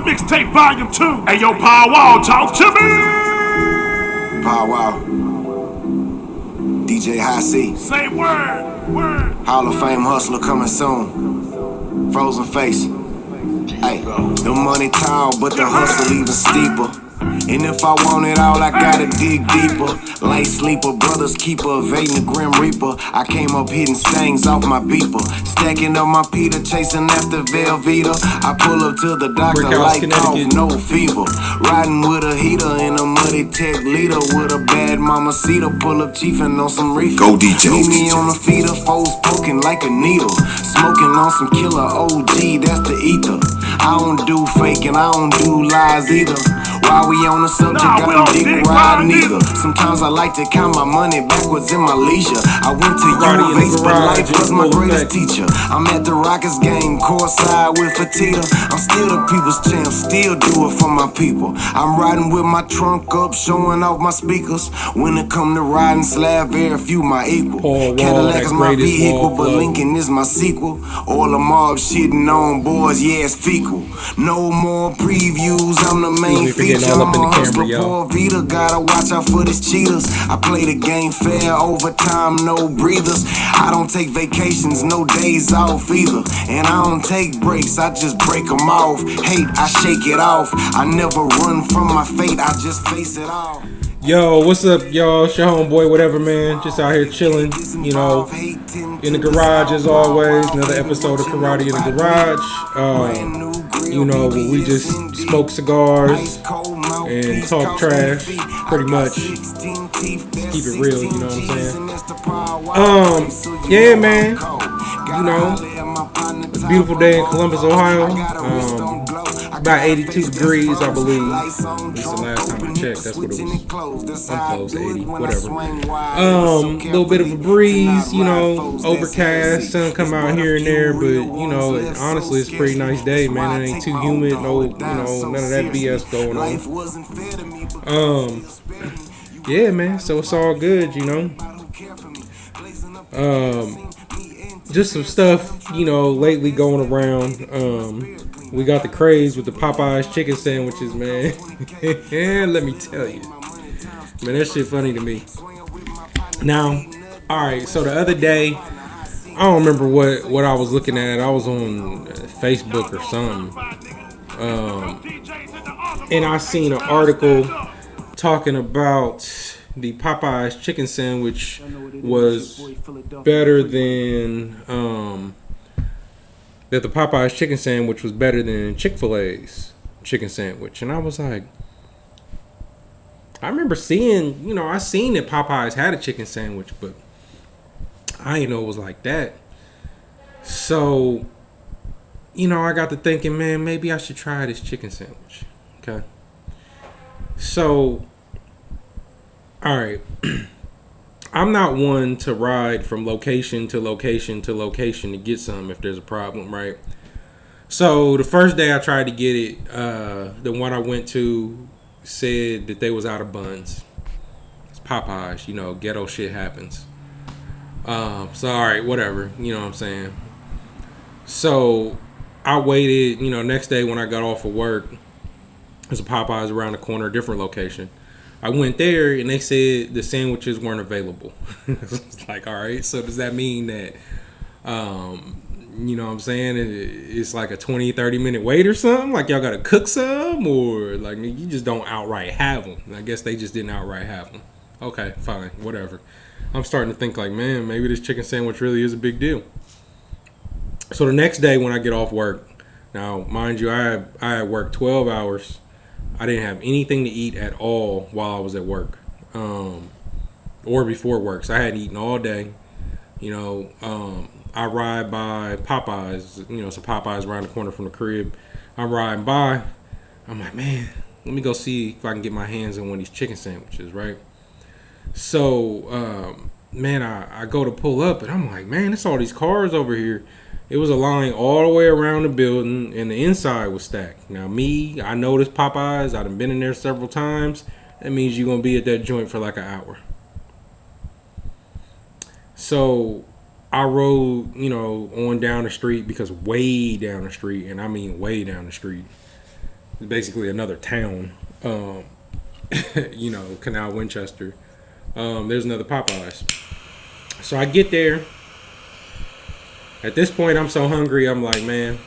Mixtape Volume 2. Hey, yo, Pow Wow, talk to me. Pow Wow. DJ High C. Say word. Hall of Fame hustler coming soon. Frozen face. Hey, the money tall, but the hustle even steeper. And if I want it all, I gotta dig deeper. Light sleeper, brothers keeper, evading the grim reaper. I came up hitting sangs off my beeper, stacking up my Peter, chasing after Velveeta. I pull up to the doctor Brickhouse like cough, Connecticut. no fever. Riding with a heater in a muddy tech leader with a bad mama cedar. Pull up chiefin' on some reefer. Go DJ. Meet me on the feeder, foes poking like a needle. Smoking on some killer OG, that's the ether. I don't do fake and I don't do lies either. While we on the subject, Nah, I we don't don't dick dick ride ride neither. neither. Sometimes I like to count my money backwards in my leisure. I went to Karate in the UVA, but garage, life was my full greatest effect. teacher. I'm at the Rockets game, courtside with Fatita. I'm still the people's champ, still do it for my people. I'm riding with my trunk up, showing off my speakers. When it come to riding slab, very few my equal. Paul Wall, Cadillac that is my greatest vehicle, wall but flow. Lincoln is my sequel. All the mob shitting on boys, yeah, it's fecal. No more previews, I'm the main me for getting feature. all up I'm in the a camera, hustler, yo. poor Vita, gotta watch out for these cheaters. I play the game fair, overtime, no breathers. I don't take vacations, no days off either. And I don't take breaks, I just break them off. Hate, I shake it off. I never run from my fate, I just face it all. Yo, what's up, y'all? It's your homeboy, whatever, man. Just out here chilling, you know, in the garage as always. Another episode of Karate in the Garage. You know, where we just smoke cigars and talk trash, pretty much. Just keep it real, you know what I'm saying? Yeah, man. You know, it's a beautiful day in Columbus, Ohio. About 82 degrees, I believe. At least the last time I checked, that's what it was. I'm close to 80, whatever. Little bit of a breeze, you know, overcast, sun come out here and there, but you know, honestly, it's a pretty nice day, man. It ain't too humid, no, you know, none of that BS going on. Yeah, man. So it's all good, you know. Just some stuff, you know, lately going around. We got the craze with the Popeyes chicken sandwiches, man. Let me tell you, man, that shit funny to me. Now, all right. So the other day, I don't remember what I was looking at. I was on Facebook or something, and I seen an article talking about the Popeyes chicken sandwich was better than that the Popeyes chicken sandwich was better than Chick-fil-A's chicken sandwich. And I was like, I remember seeing, you know, I seen that Popeyes had a chicken sandwich, but I didn't know it was like that. So, you know, I got to thinking, man, maybe I should try this chicken sandwich. Okay. So, all right. I'm not one to ride from location to location to location to get some if there's a problem, right? So the first day I tried to get it, the one I went to said that they was out of buns. It's Popeyes, you know, ghetto shit happens. So all right, whatever, you know what I'm saying? So I waited, you know, next day when I got off of work, there's a Popeyes around the corner, different location. I went there and they said the sandwiches weren't available. It's like, all right, so does that mean that, you know what I'm saying, it's like a 20, 30-minute wait or something? Like y'all got to cook some, or like you just don't outright have them? I guess they just didn't outright have them. Okay, fine, whatever. I'm starting to think like, man, maybe this chicken sandwich really is a big deal. So the next day when I get off work, now mind you, I had worked 12 hours. I didn't have anything to eat at all while I was at work, or before work. So I hadn't eaten all day. You know, I ride by Popeyes. You know, so Popeyes around the corner from the crib. I'm riding by. I'm like, man, let me go see if I can get my hands on one of these chicken sandwiches, right? So, man, I go to pull up, and I'm like, man, there's all these cars over here. It was a line all the way around the building, and the inside was stacked. Now, I noticed Popeyes. I done been in there several times. That means you're going to be at that joint for like an hour. So, I rode, you know, on down the street, because way down the street, and I mean way down the street, It's basically another town. Canal Winchester. There's another Popeyes. So I get there. At this point, I'm so hungry. I'm like, man,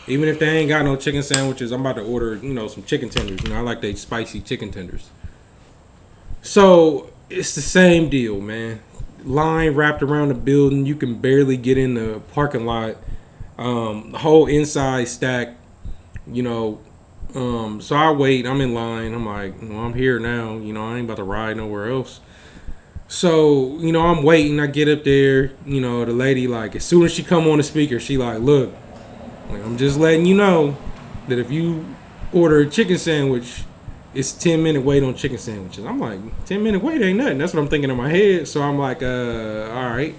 even if they ain't got no chicken sandwiches, I'm about to order, some chicken tenders. I like they spicy chicken tenders. So it's the same deal, man. Line wrapped around the building. You can barely get in the parking lot. The whole inside stacked. So I wait. I'm in line. I'm like, well, I'm here now. I ain't about to ride nowhere else. So, I'm waiting. I get up there. The lady, like, as soon as she come on the speaker, she like, look, I'm just letting you know that if you order a chicken sandwich, it's 10-minute wait on chicken sandwiches. I'm like, 10-minute wait ain't nothing. That's what I'm thinking in my head. So I'm like, all right.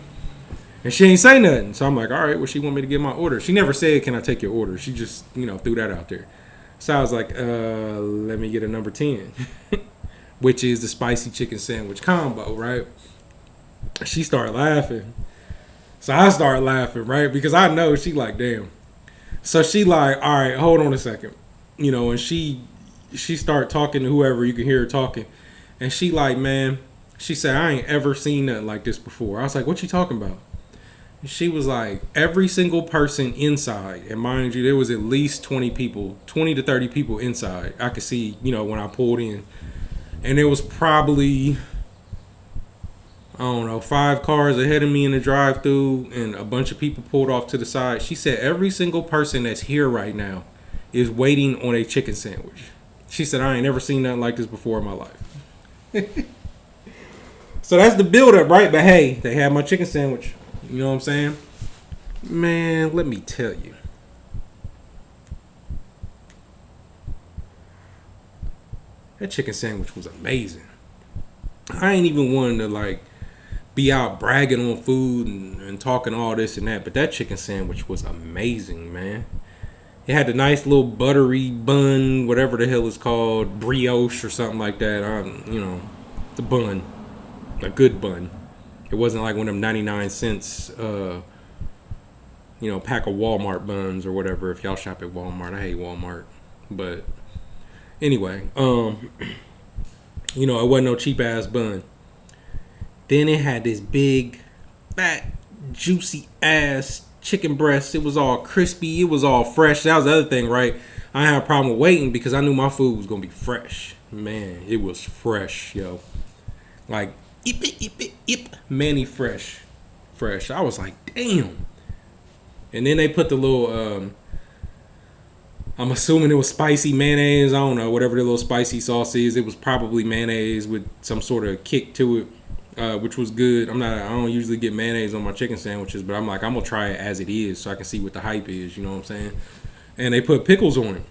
And she ain't say nothing. So I'm like, all right, well, she want me to get my order. She never said, can I take your order? She just, threw that out there. So I was like, let me get a number 10, which is the spicy chicken sandwich combo, right? She started laughing. So I started laughing, right? Because I know she like, damn. So she like, all right, hold on a second. And she started talking to whoever, you can hear her talking. And she like, man, she said, I ain't ever seen nothing like this before. I was like, what you talking about? And she was like, every single person inside, and mind you, there was at least 20 to 30 people inside. I could see, when I pulled in. And there was probably, I don't know, 5 cars ahead of me in the drive-thru, and a bunch of people pulled off to the side. She said every single person that's here right now is waiting on a chicken sandwich. She said, I ain't never seen nothing like this before in my life. So that's the build-up, right? But hey, they had my chicken sandwich. You know what I'm saying? Man, let me tell you. That chicken sandwich was amazing. I ain't even wanting to, like, be out bragging on food and talking all this and that, but that chicken sandwich was amazing, man. It had the nice little buttery bun, whatever the hell it's called, brioche or something like that. The bun, a good bun. It wasn't like one of them 99 cents, pack of Walmart buns or whatever. If y'all shop at Walmart, I hate Walmart. But anyway, it wasn't no cheap ass bun. Then it had this big, fat, juicy ass chicken breast. It was all crispy. It was all fresh. That was the other thing, right? I had a problem with waiting because I knew my food was gonna be fresh. Man, it was fresh, yo. Like, Manny fresh. I was like, damn. And then they put the little, I'm assuming it was spicy mayonnaise. I don't know, whatever the little spicy sauce is. It was probably mayonnaise with some sort of kick to it, which was good. I don't usually get mayonnaise on my chicken sandwiches, but I'm like, I'm gonna try it as it is so I can see what the hype is. You know what I'm saying? And they put pickles on it.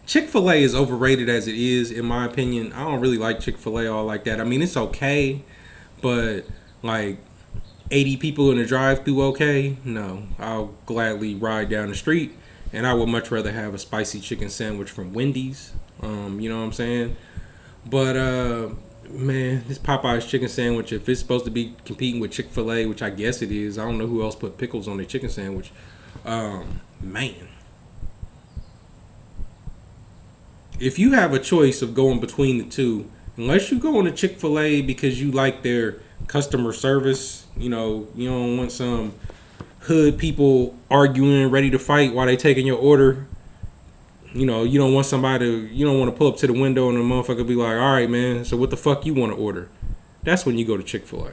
Chick-fil-A is overrated as it is, in my opinion. I don't really like Chick-fil-A all like that. I mean, it's okay, but like 80 people in the drive-thru okay? No, I'll gladly ride down the street, and I would much rather have a spicy chicken sandwich from Wendy's. You know what I'm saying? But man, this Popeye's chicken sandwich, if it's supposed to be competing with Chick-fil-A, which I guess it is, I don't know who else put pickles on their chicken sandwich. Man. If you have a choice of going between the two, unless you go on to Chick-fil-A because you like their customer service, you don't want some hood people arguing, ready to fight while they taking your order. You don't want you don't want to pull up to the window and the motherfucker be like, all right, man, so what the fuck you want to order? That's when you go to Chick-fil-A.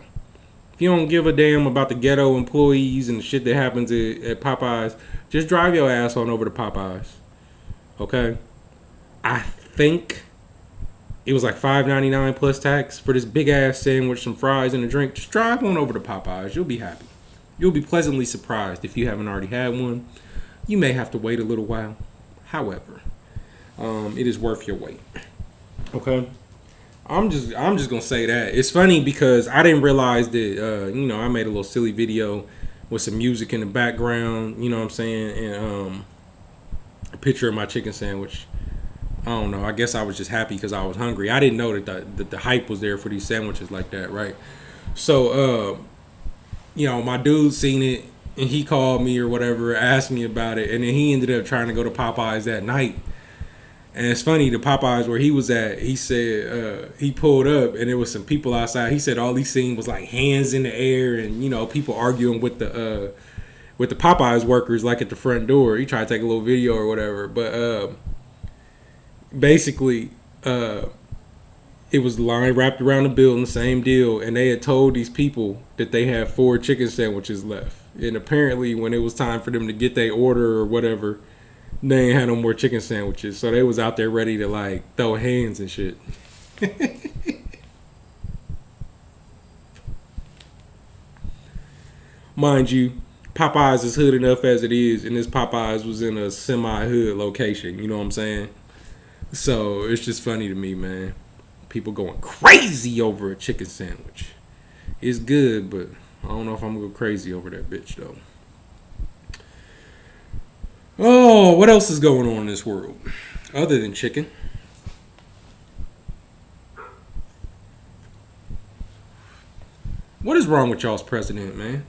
If you don't give a damn about the ghetto employees and the shit that happens at Popeyes, just drive your ass on over to Popeyes. Okay? I think it was like $5.99 plus tax for this big ass sandwich, some fries, and a drink. Just drive on over to Popeyes. You'll be happy. You'll be pleasantly surprised if you haven't already had one. You may have to wait a little while. However, it is worth your wait. Okay? I'm just gonna say that. It's funny because I didn't realize that I made a little silly video with some music in the background, you know what I'm saying, and a picture of my chicken sandwich. I don't know. I guess I was just happy because I was hungry. I didn't know that the hype was there for these sandwiches like that, right? So, my dude seen it and he called me or whatever, asked me about it, and then he ended up trying to go to Popeyes that night. And it's funny, the Popeyes where he was at, he said he pulled up and there was some people outside. He said all he seen was like hands in the air and people arguing with the Popeyes workers like at the front door. He tried to take a little video or whatever, but basically it was the line wrapped around the building, same deal, and they had told these people that they had 4 chicken sandwiches left. And apparently when it was time for them to get their order or whatever, they ain't had no more chicken sandwiches. So they was out there ready to like throw hands and shit. Mind you, Popeyes is hood enough as it is, and this Popeyes was in a semi-hood location. You know what I'm saying? So it's just funny to me, man. People going crazy over a chicken sandwich. It's good, but I don't know if I'm gonna go crazy over that bitch though. Oh, what else is going on in this world other than chicken? What is wrong with y'all's president, man?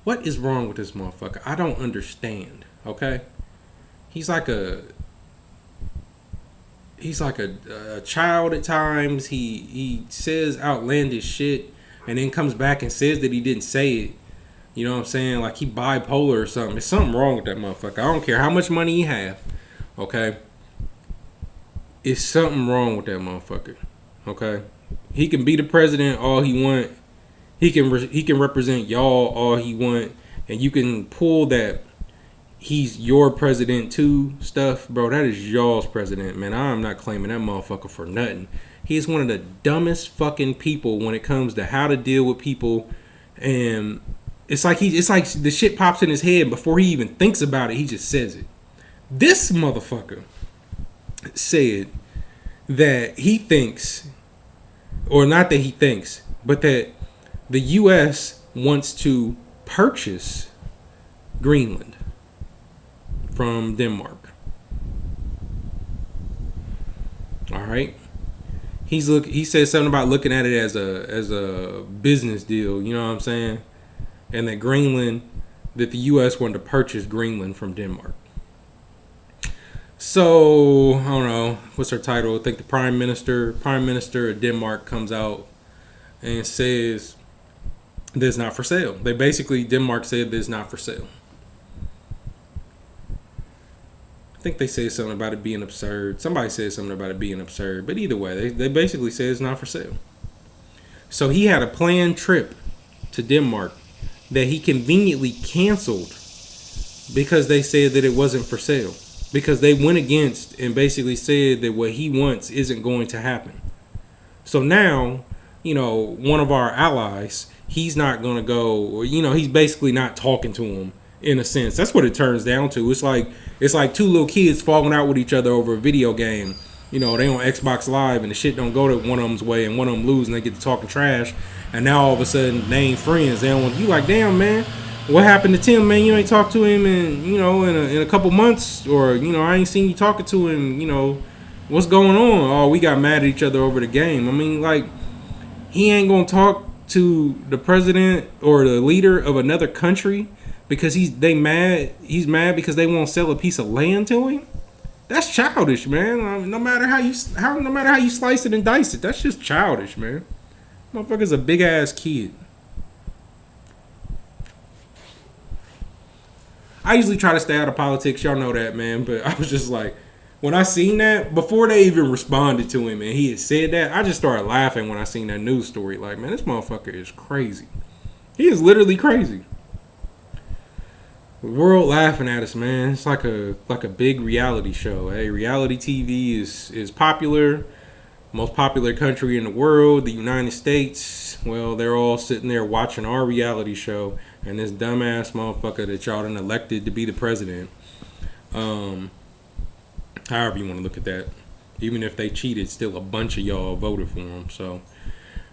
What is wrong with this motherfucker? I don't understand. Okay, he's like a child at times. He says outlandish shit and then comes back and says that he didn't say it. You know what I'm saying? Like he bipolar or something. There's something wrong with that motherfucker. I don't care how much money he have. Okay? It's something wrong with that motherfucker. Okay? He can be the president all he want. He can represent y'all all he want. And you can pull that he's your president too stuff. Bro, that is y'all's president, man. I'm not claiming that motherfucker for nothing. He's one of the dumbest fucking people when it comes to how to deal with people. And it's like the shit pops in his head before he even thinks about it. He just says it. This motherfucker said that he thinks, or not that he thinks, but that the U.S. wants to purchase Greenland from Denmark. All right. He said something about looking at it as a business deal. You know what I'm saying? And that the U.S. wanted to purchase Greenland from Denmark. So, I don't know, what's her title? I think the Prime Minister of Denmark comes out and says that it's not for sale. Denmark said that it's not for sale. I think they said something about it being absurd. Somebody said something about it being absurd. But either way, they basically said it's not for sale. So he had a planned trip to Denmark that he conveniently canceled because they said that it wasn't for sale. Because they went against and basically said that what he wants isn't going to happen. So now, one of our allies, he's not going to go, he's basically not talking to him in a sense. That's what it turns down to. It's like two little kids falling out with each other over a video game. They on Xbox Live and the shit don't go to one of them's way and one of them lose and they get to talking trash. And now all of a sudden they ain't friends. They don't want you like, damn, man, what happened to Tim, man? You ain't talked to him in a couple months, or I ain't seen you talking to him. What's going on? Oh, we got mad at each other over the game. I mean, like, he ain't gonna talk to the president or the leader of another country because he's mad because they won't sell a piece of land to him. That's childish, man. No matter how you slice it and dice it, that's just childish, man. Motherfucker's a big ass kid. I usually try to stay out of politics, y'all know that, man. But I was just like, when I seen that, before they even responded to him and he had said that, I just started laughing when I seen that news story. Like, man, this motherfucker is crazy. He is literally crazy. The world laughing at us, man. It's like a big reality show. Hey, reality TV is popular. Most popular country in the world, the United States. Well, they're all sitting there watching our reality show. And this dumbass motherfucker that y'all done elected to be the president. However you want to look at that. Even if they cheated, still a bunch of y'all voted for him. So,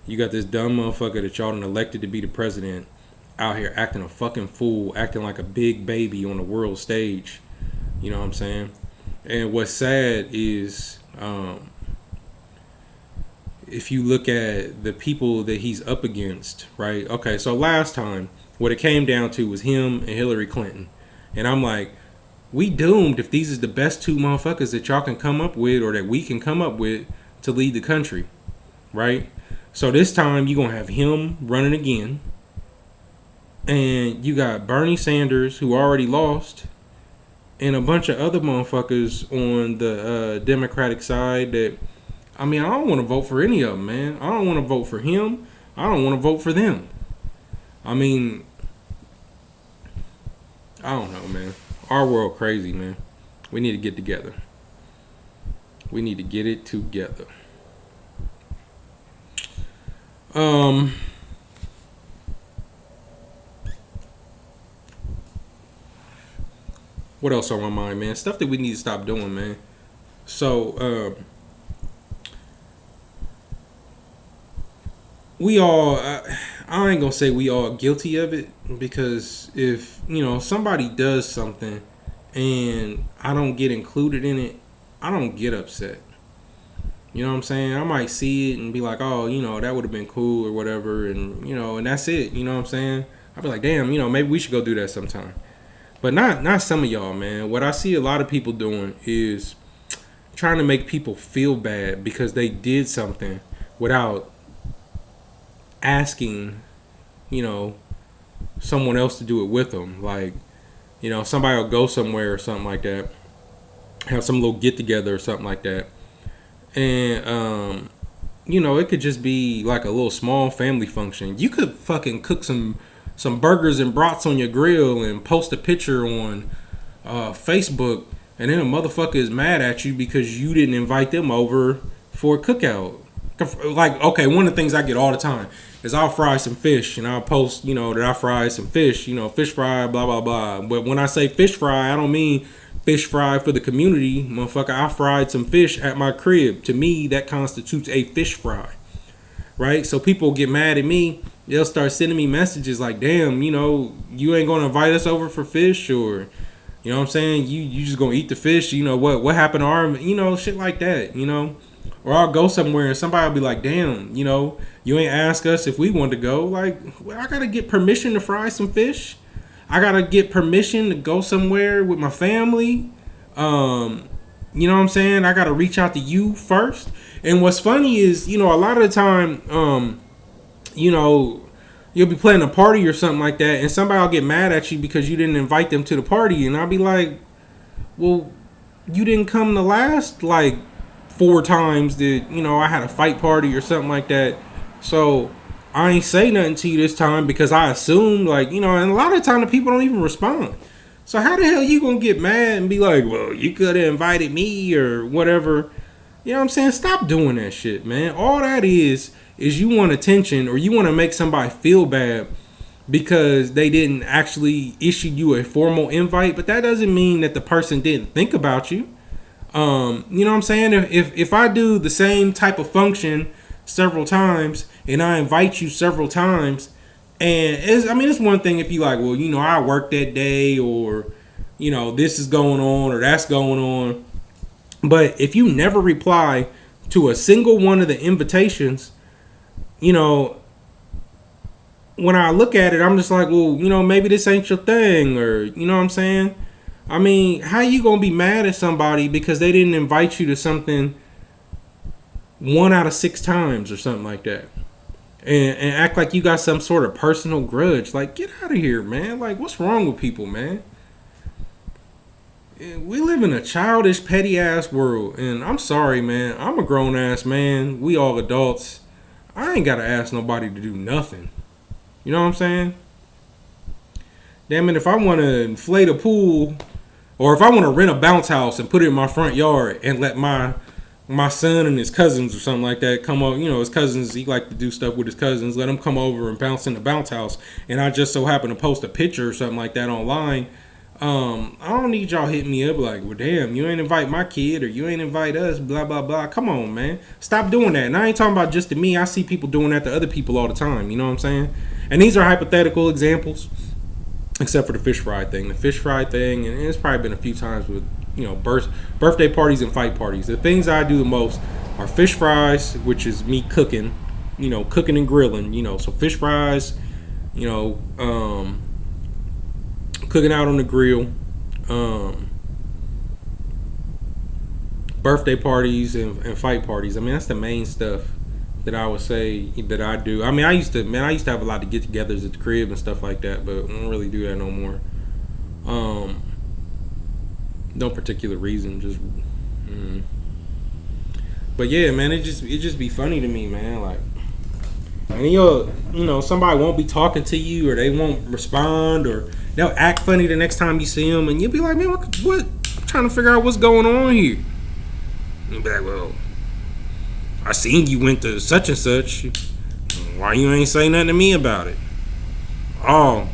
you got this dumb motherfucker that y'all done elected to be the president out here acting a fucking fool, acting like a big baby on the world stage. You know what I'm saying? And what's sad is if you look at the people that he's up against, right? Okay, so last time, what it came down to was him and Hillary Clinton. And I'm like, we doomed if these is the best two motherfuckers that y'all can come up with or that we can come up with to lead the country, right? So this time you're going to have him running again. And you got Bernie Sanders, who already lost, and a bunch of other motherfuckers on the Democratic side that, I mean, I don't want to vote for any of them, man. I don't want to vote for him. I don't want to vote for them. I mean, I don't know, man. Our world crazy, man. We need to get together. We need to get it together. What else on my mind, man? Stuff that we need to stop doing, man. So, we all, I ain't gonna say we all guilty of it, because if, somebody does something and I don't get included in it, I don't get upset. You know what I'm saying? I might see it and be like, oh, that would have been cool or whatever, and, and that's it. You know what I'm saying? I'll be like, damn, maybe we should go do that sometime. But not some of y'all, man. What I see a lot of people doing is trying to make people feel bad because they did something without asking, someone else to do it with them. Like, somebody will go somewhere or something like that, have some little get together or something like that. And, it could just be like a little small family function. You could fucking cook some burgers and brats on your grill and post a picture on Facebook, and then a motherfucker is mad at you because you didn't invite them over for a cookout. Like, okay, one of the things I get all the time is I'll fry some fish and I'll post, that I fried some fish, fish fry, blah, blah, blah. But when I say fish fry, I don't mean fish fry for the community. Motherfucker, I fried some fish at my crib. To me, that constitutes a fish fry, right? So people get mad at me. They'll start sending me messages like, damn, you ain't going to invite us over for fish, or, you know what I'm saying? You just going to eat the fish. What happened to our, shit like that, Or I'll go somewhere and somebody will be like, damn, you ain't ask us if we wanted to go. Like, well, I got to get permission to fry some fish. I got to get permission to go somewhere with my family. You know what I'm saying? I got to reach out to you first. And what's funny is, a lot of the time, you'll be planning a party or something like that, and somebody will get mad at you because you didn't invite them to the party. And I'll be like, well, you didn't come the last, 4 times that, I had a fight party or something like that. So I ain't say nothing to you this time because I assumed, and a lot of the time the people don't even respond. So how the hell you gonna get mad and be like, well, you could have invited me or whatever? You know what I'm saying? Stop doing that shit, man. All that is you want attention, or you want to make somebody feel bad because they didn't actually issue you a formal invite. But that doesn't mean that the person didn't think about you. You know what I'm saying? If I do the same type of function several times and I invite you several times, and it's one thing if you like, well, I work that day, or, this is going on or that's going on. But if you never reply to a single one of the invitations, when I look at it, I'm just like, well, maybe this ain't your thing, or, you know what I'm saying? I mean, how you gonna be mad at somebody because they didn't invite you to something 1 out of 6 times or something like that, and act like you got some sort of personal grudge? Like, get out of here, man. Like, what's wrong with people, man? We live in a childish, petty ass world, and I'm sorry, man. I'm a grown ass man. We all adults. I ain't gotta ask nobody to do nothing. You know what I'm saying? Damn it, if I want to inflate a pool, or if I want to rent a bounce house and put it in my front yard and let my son and his cousins or something like that come over, his cousins, he like to do stuff with his cousins, let them come over and bounce in the bounce house, and I just so happen to post a picture or something like that online, I don't need y'all hitting me up like, well, damn, you ain't invite my kid, or you ain't invite us, blah, blah, blah. Come on, man. Stop doing that. And I ain't talking about just to me. I see people doing that to other people all the time. You know what I'm saying? And these are hypothetical examples, except for the fish fry thing. The fish fry thing, and it's probably been a few times with, birthday parties and fight parties. The things I do the most are fish fries, which is me cooking, cooking and grilling, so fish fries, cooking out on the grill, birthday parties and fight parties. I mean, that's the main stuff that I would say that I do. I mean, I used to have a lot of get-togethers at the crib and stuff like that, but I don't really do that no more. No particular reason, just. But yeah, man, it just be funny to me, man. Like, and somebody won't be talking to you, or they won't respond, or they'll act funny the next time you see them, and you'll be like, man, what? I'm trying to figure out what's going on here. And you'll be like, well, I seen you went to such and such. Why you ain't say nothing to me about it? Oh,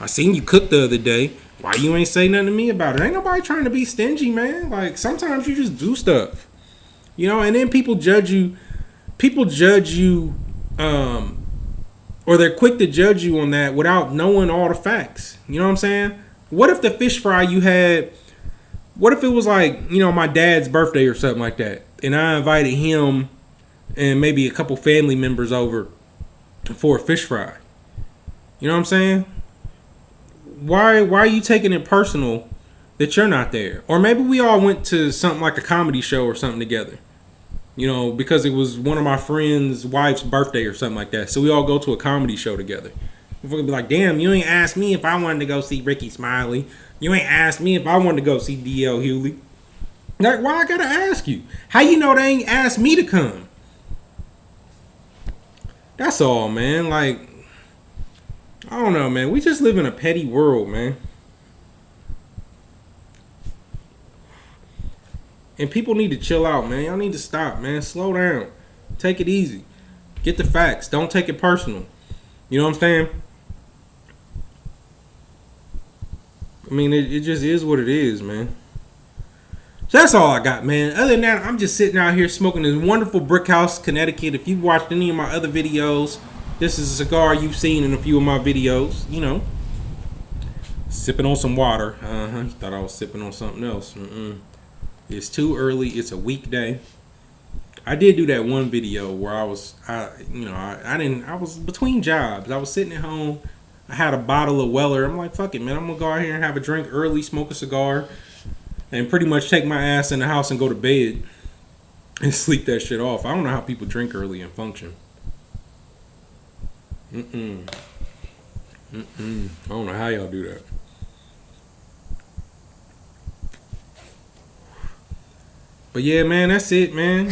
I seen you cook the other day. Why you ain't say nothing to me about it? Ain't nobody trying to be stingy, man. Like, sometimes you just do stuff, and then people judge you. Or they're quick to judge you on that without knowing all the facts. You know what I'm saying? What if the fish fry you had, what if it was like, my dad's birthday or something like that, and I invited him and maybe a couple family members over for a fish fry? You know what I'm saying? Why are you taking it personal that you're not there? Or maybe we all went to something like a comedy show or something together. Because it was one of my friend's wife's birthday or something like that. So we all go to a comedy show together. We're be like, damn, you ain't asked me if I wanted to go see Ricky Smiley. You ain't asked me if I wanted to go see D.L. Hewley. Like, why I gotta ask you? How you know they ain't asked me to come? That's all, man. Like, I don't know, man. We just live in a petty world, man. And people need to chill out, man. Y'all need to stop, man. Slow down. Take it easy. Get the facts. Don't take it personal. You know what I'm saying? I mean, it just is what it is, man. So that's all I got, man. Other than that, I'm just sitting out here smoking this wonderful Brickhouse Connecticut. If you've watched any of my other videos, this is a cigar you've seen in a few of my videos. Sipping on some water. You thought I was sipping on something else. It's too early. It's a weekday. I did do that one video where I was between jobs. I was sitting at home. I had a bottle of Weller. I'm like, fuck it, man. I'm gonna go out here and have a drink early, smoke a cigar, and pretty much take my ass in the house and go to bed and sleep that shit off. I don't know how people drink early and function. I don't know how y'all do that. But yeah, man, that's it, man.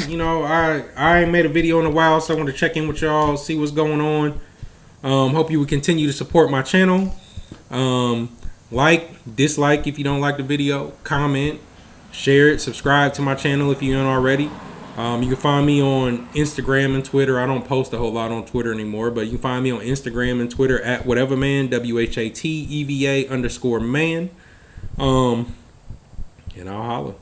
I ain't made a video in a while, so I want to check in with y'all, see what's going on. Hope you would continue to support my channel. Like, dislike if you don't like the video, comment, share it, subscribe to my channel if you don't already. You can find me on Instagram and Twitter. I don't post a whole lot on Twitter anymore, but you can find me on Instagram and Twitter at whateverman, WHATEVA_man. And I'll holla.